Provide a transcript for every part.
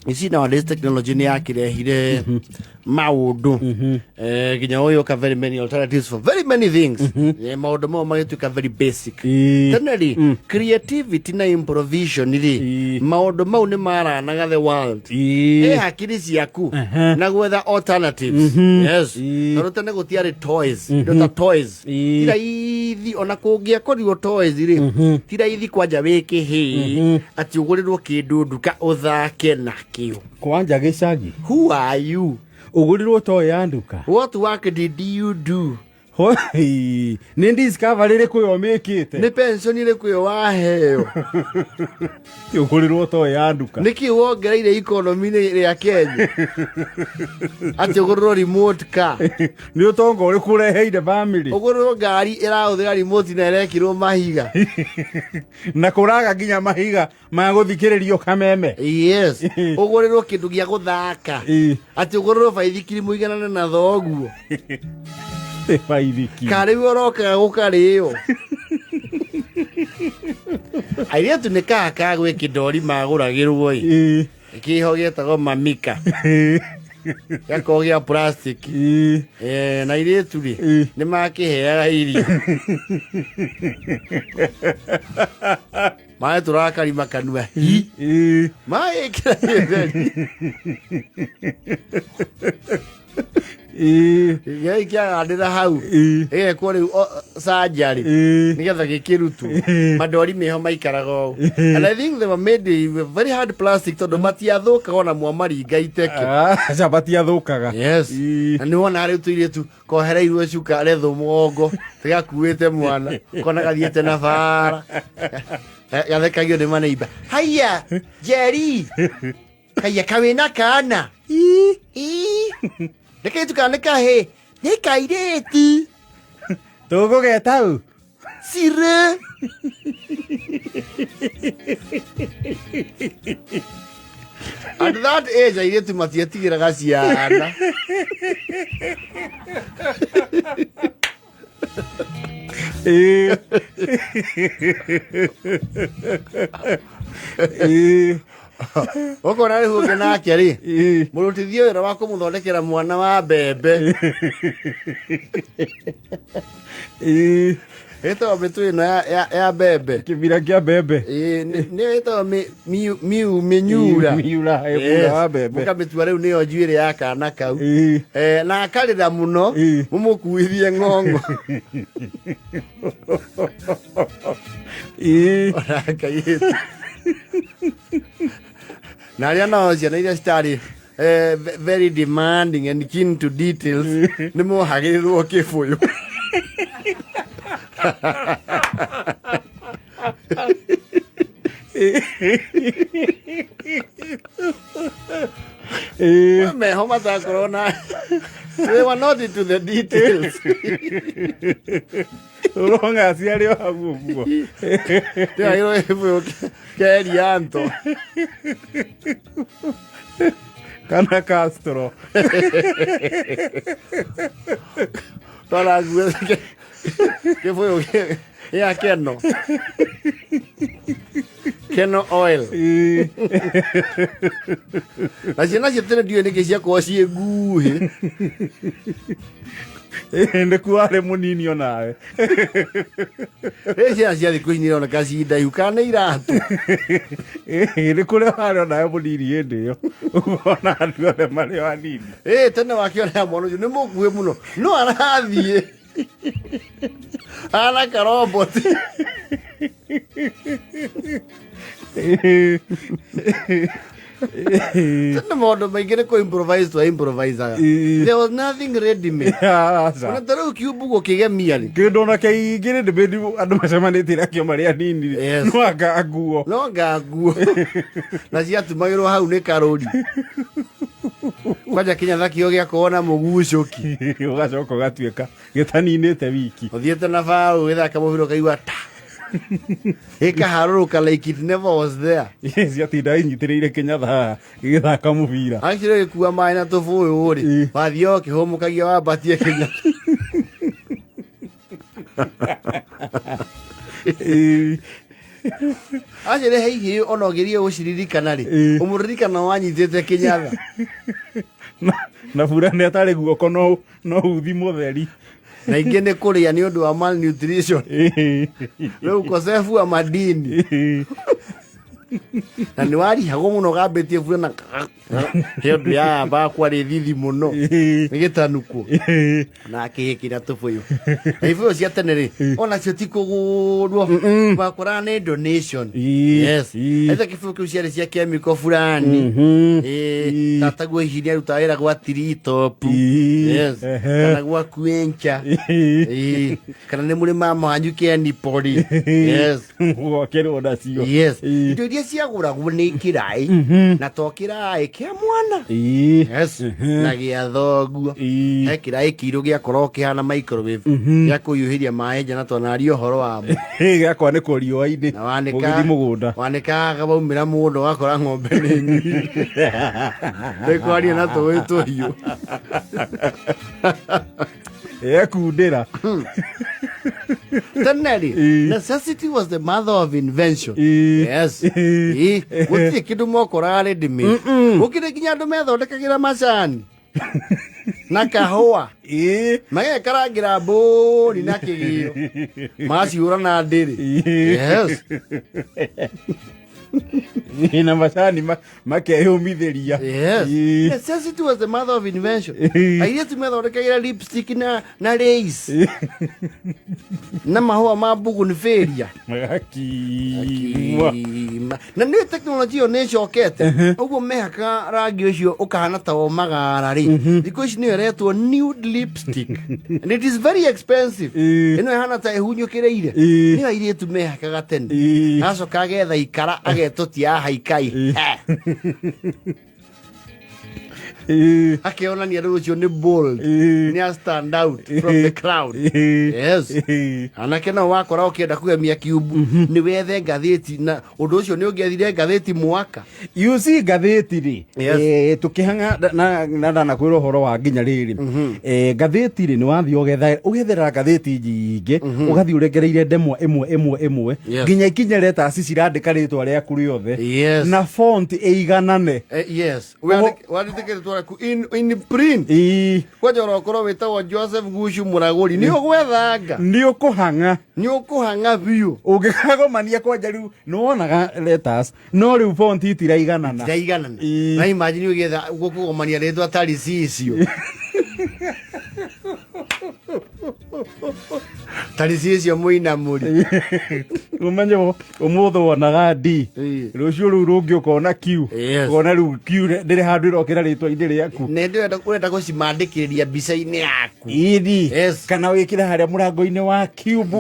You see nowadays technology ni yakirehire maundu ginya uyu ka very many alternatives for very many things maundu mo magituika very basic tena creativity na improvisation ri maundu mau ni maranaga the world hakiri ciaku na gwetha alternatives yes no tena gutiari toys ndota toys tira ithi ona kungia korio toys ri tira ithi kwanja wiki hi ati ugurirwo kindu nduka uthake nakio kwanja gicagi. Who are you? Ugurirwo toy anduka. What work did you do? Hoi, ni discover iriku yo mikite. Ni pension iriku yo waheo. Ugurirwo toy anduka. Niki wongereire economy ni ya Kenya. Ati ugurirwo remote car. Ni utongo uri kureheire family. Ugurirwo ngari irahuthira remote na irekirwo mahiga. Na kuraga ginya mahiga ma guthikiririo kameme. Yes. Ugurirwo kindu gia guthaka. Ati ugurirwo baithikiri muiganane na thoguo. Baithiki. Kare woroka gukario. Airetu ni kaka gwe kidori maguragirwo i. Kiho getagwo mamika. Yako gia plastic. Na airetu ri ni makiheaga irio. Mae turakari makanua hi. Mae kira. Yai kia adira hau kwori surgery nigetha gikirutu madori meho maikarago and I think they were made very hard plastic tondu matiathuka ona mwamaringa iteke acha matiathukaga. Yes na ni wona ari tuire tu kohereirwo cuka retho muongo tigakuite mwana kona gathiete na bara gathekagio ni maneiba haya Jerry kaya kawina kana Neke tukaneka he nekaireti tugo getau sire at that age airetu matiatigiraga ciana Okona ri huge nake ri murutithio wira wa kumuthondekera mwana wa mbembe eto betu ino ya mbembe kibira kia mbembe ni eto minyura ebura wa mbembe mukabetu riu niyo njuire ya kana kau na akarira muno mumukuithie ngongo orakayetu Nariana ciana iria citari very demanding and keen to details ni muhagirirwo kibuyu meho matakorona they were not into the details uronga ciari waguo ya iro ebuyo keri anto kana Castro para guo que foi o que ya Keno oil la ciana ciothe ndio ni cia kwa cie nguhi ende kuare munini onawe ciana cia thiku ici nirona kaci ndaihu kana iratu ende kuria ware onawe munini ende yo ona andu othe mari wanini tene wakiona mwana uyu ni mukuhi muno no arathie ana karobot Tena modo maigere ko improvise to improvise. There was nothing ready made. Ona taro kiubu go kigemia ni. Kindo na kaigere de bedu andu macemanite rakio maria nini. No agaguo. No agaguo. Na cia tumagirwo hau ni karori. Kwaja kinya thakio gia kuona mugucoki. Ugacoka gatuika gitaninite wiki. Uthiete na fao withaka mubiro kaigwa ta. Eka haruruka like it never was there. Yes, yatinda inyitireire Kenya githaka mubira. Actually kuwa mai na tofu uri. Bathio kihomukagia wa batie Kenya. Ajere hihi ona ogerie uciririkana ri umuririkana wanyitete kinyatha na burane atari guoko no uthi mutheri na ingĩ nĩ kũrĩa nĩ ũndũ wa malnutrition rĩu ukosefu wa madini na nĩ warihagwo mũno gambĩtie bure na hĩndĩ ya bakwa rĩ thithi mũno nĩ gĩtanuko na akĩhĩkĩra tũbũyũ na ibũyũ cia tene rĩ ona cio ti kũgũrwo bakora nĩ donation yes aitha kĩbũyũ kĩu ciarĩ cia chemical fulani tataguo ici nĩ arutaga wĩra gwa Tiritop yes kana gwa Kwencha kana nĩ mũrĩ mama wanyu Kenipoli yes gwakerwo nacio yes indo iria ciagũragwo nĩ kĩraĩ na to kĩraĩ kĩa mwana yes na gĩa thoguo he kĩraĩ kĩirũ gĩakorwo kĩhana microwave gĩa kũhiũhĩria maĩ nja na twanaaria ũhoro wamo gĩakwa nĩ kũ riũa-inĩ ũgĩthi mũgũnda wanĩkaga waumĩra mũgũnda ũgakora ng'ombe nĩ nyingi ndĩkwaria na tũĩ tũhiũ ekundĩra Teneri, necessity was the mother of invention. Yes. Gũtirĩ kĩndũ mokoraga ready made. Gũkĩrĩ nginya andũ methondekagĩra macani na kahũa magekarangĩra mbũri na kĩgĩo magaciũra na ndĩrĩ. Yes. na macani makeyũmithĩria. Yes. Necessity was the mother of invention. Airĩtu methondekagĩra lipstick na lace na mahũa ma bougainvillea magakimwa na nĩ teknolojia nĩ ĩcokete ũguo mehaka rangi ũcio ũkahana ta womagara rĩ thikũ ici nĩyo ĩretwo nude lipstick and it is very expensive ĩno ĩhana ta ĩhunyũkĩrĩire nĩyo airĩtu mehakaga tene agacoka agetha ikara agetũtia haikai akĩonania rĩu ũcio nĩ bold nĩ a stand out from the crowd. Yes. Anake no wakora ũkĩenda kũgemia kiubu nĩ wethe ngathĩti na ũndũ ũcio nĩ ũngĩethire ngathĩti mwaka you see ngathĩti rĩ tũkĩhanga na ndanakwĩra ũhoro wa nginya rĩrĩ ngathĩti rĩ nĩ wathiĩ ũgethera ngathĩti nyingĩ ũgathiĩ ũregereire ndemwa ĩmwe nginya ikinya letters cirandĩka rĩtwa rĩaku rĩothe na font ĩiganane. Yes. Wandĩke rĩtwa in print kwaja ũrokorwo wĩtagwo Joseph Gushu Mũragũri nĩ ũgwethanga nĩ ũkũhanga biũ ũngĩkagomania kwanja rĩu nĩwonaga letters no rĩu font itiraiganana na imagine ũgĩetha gũkũgomania rĩtwa tarĩ icio tarĩ icio mũinamũri umenye ũmũthĩ wonaga D rũciũ rũu rũngĩ ũkona Q ũkona rĩu Q ndĩrĩ handũ ĩrokĩra rĩtwa-inĩ rĩaku nĩ ũrenda gũcimandĩkĩrĩria mbica-inĩ yaku kana wĩkĩre harĩa mũrango-inĩ wa Cube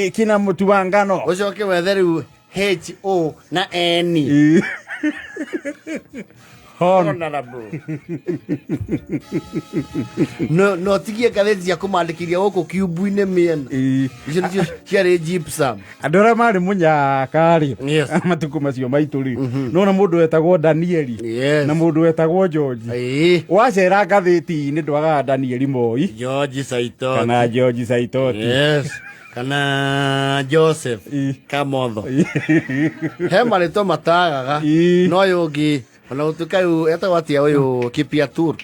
kĩna mũtu wa ngano ũcoke wethe rĩu HO na N no tigie ngathĩti cia kũmandĩkĩria gũkũ kiubu-inĩ mĩena icio nĩcio ciarĩ gypsum. Andũ arĩa marĩ mũnyaka rĩ matukũ macio maitũ rĩ nona mũndũ wetagwo Danieli na mũndũ wetagwo George wacera ngathĩti-inĩ ndwagaga Danieli Moi George Saitoti kana George Saitoti kana Joseph Kamotho he marĩtwa matagaga no ũyũ ũngĩ ona ũtuĩka ũyũ etagwo atĩa ũyũ Kipiatur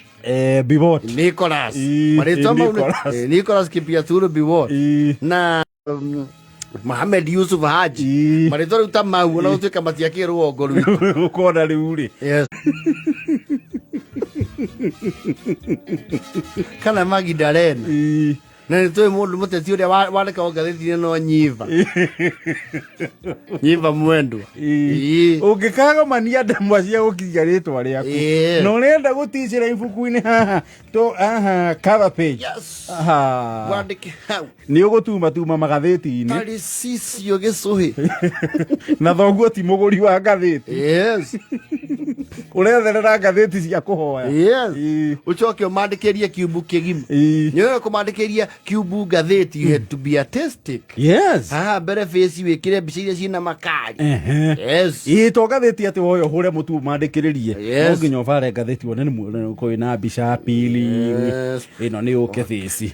Biwott Nicholas marĩtwa mau Nicholas Kipiatur Biwott na Mohamed Yusuf Haji marĩtwa rĩu ta mau ona ũtuĩka matiakĩrwo rũgongo rwitũ ũkona rĩu rĩ kana Magdalena na nĩ tũĩ mũndũ mũteti ũrĩa wandĩkagwo ngathĩti-inĩ no Nyiva Mwendwa ũngĩkagomania ndemwa cia gũkiria rĩtwa rĩaku na ũrenda gũticĩra ibuku-inĩ haha cover page wandĩke hau nĩ ũgũtumatuma magathĩti-inĩ tarĩ cicio gĩcũhĩ na thoguo ti mũgũri wa ngathĩti ũretherera ngathĩti cia kũhoya ũcoke ũmandĩkĩrie kiubu kĩgima nĩ ũrenda kũmandĩkĩria kiubu gatheti, you had to be artistic. Yes. Mbere face wikire mbica iria ciina makari. Yes. To gatheti ati woyo hure mutu mandikiririe. Yes. No nginya vare gatheti wone ni koina mbica pili. Ino ni uke face.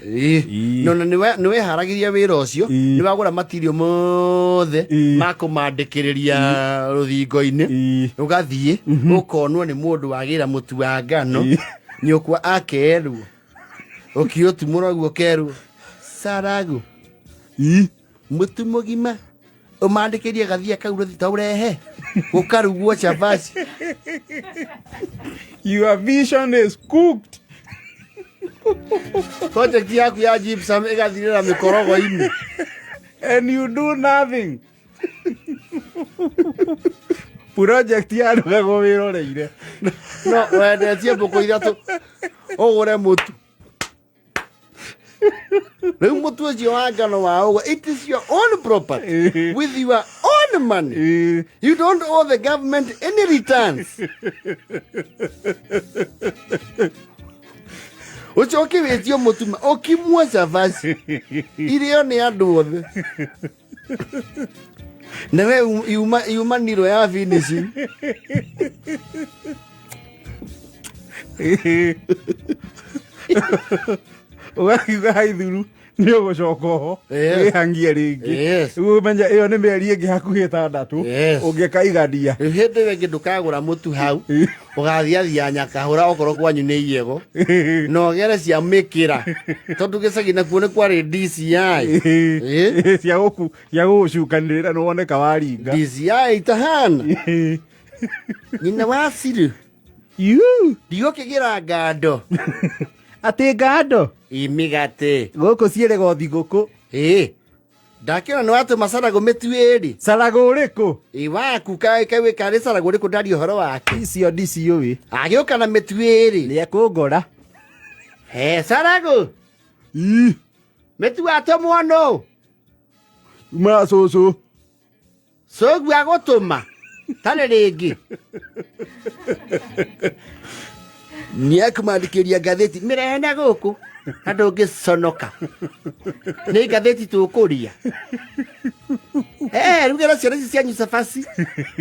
No niwe haragiria wira ucio, ni wagura material mothe mako mandikiriria ruthingo-ini. Ugathie ukonwo ni mundu wagira mutu wa ngano. Nyokwa akeru. Okiotu muraguo keru. Saragu. Mutu mugima. Umandikiria gathia kau taurehe. Ukaruguo chavaci. Your vision is cooked. Project yaku ya gypsum igathirira mikorogo-ini. And you do nothing. Project ya rugago wiroreire. No, wendetie mbuku ithatu. Ugure mutu. Riu mutu ucio wa ngano wa uguo. It is your own property. With your own money. You don't owe the government any returns. Ucio ukivitio mutuma. Ukimua cavaci. Irio ni andu othe. Newe yuma niro ya finishing. Ugakiuga haithuru ni ugucoka ho wihangie ringi umenya iyo ni mieri ingi hakuhi tandatu ungikaigania hindi wengi ndukagura mutu hau ugathiathia nyakahura okorwo kwanyu ni iyego no gere cia mikira tondu gicagi nakuo ni kwari DCI cia gucukanirira no wone kawaringa DCI itahana nyina wasiru ndiokigira ngando ati ngando imigate guku ciere gothi guku ndakiona ni watuma Saragu mitu iri Saragu uriku waku kawe kari Saragu uriku ndari uhoro wake icio ndicio wi agiuka na mitu iri ni ekungora Saragu mitu atomwo no ma cucu sogu agutuma tari ringi ni akumandikiria gatheti mirehe na guku andu ngiconoka ni gatheti tukuria rugera ciana ici cianyu cabaci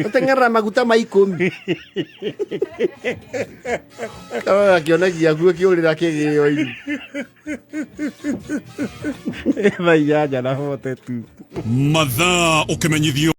uteng'erera maguta ma 10 kawa akionagia guo kiurira kigio-ini thainya na hote tu mathaa ukimenyithio